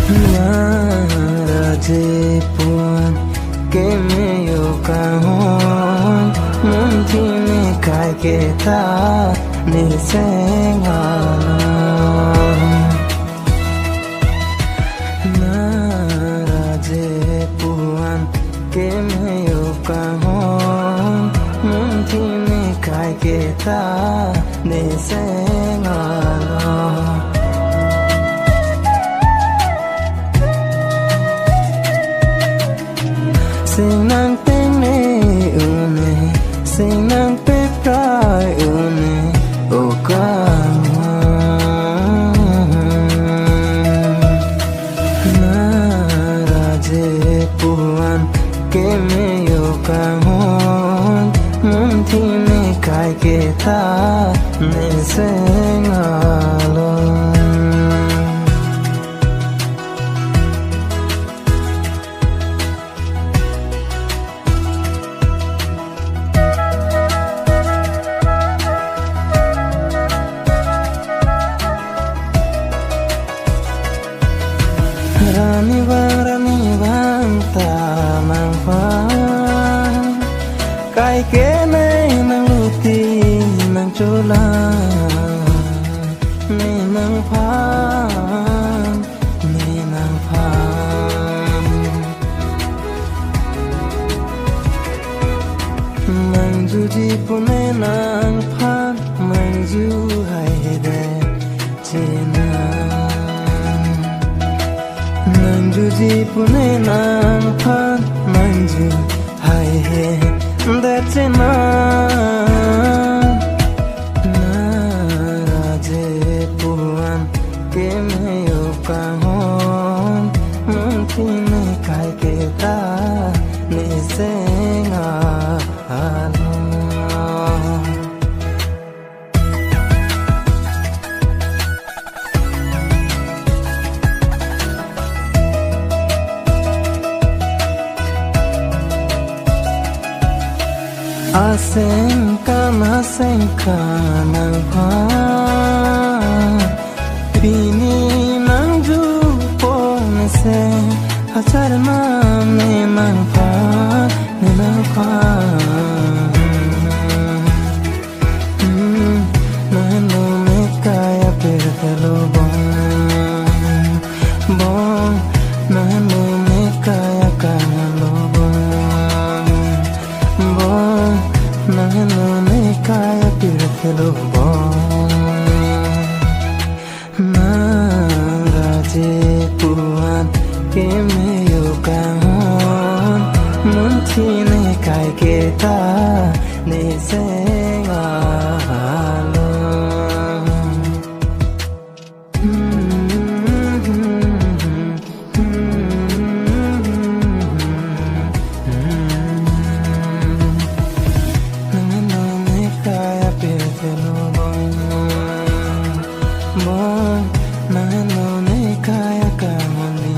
Naraje puan ke meyo kahon munthi ne kai ke ta ne senga Naraje puan ke meyo kahon munthi ne kai ke ta ne senga Sing nang teng ne une sing nang pe prai une o ka Naraje puan ke me yo ka hon mun thi ne kai ke ta ne sing alone Rani bang ta mang pha kai ke nei nang luti nang chola ne nang pha mang ju ji pune nang pha mang ju hai de chena Manju ji pune nang phan manju hai he that's enough Naraje puan ke me yo ka hon mun thi ne kai ke ta ne senga Asenka nang pha Bini nang ju pon se Achar na ne nang pha Nano me kaya pertelo bon Nano me kaya lo Nano ne kaya pirthelo Naraje puan ke me yo kahon mun thi ne kai ke ta ne senga Nano ne kaya ka mani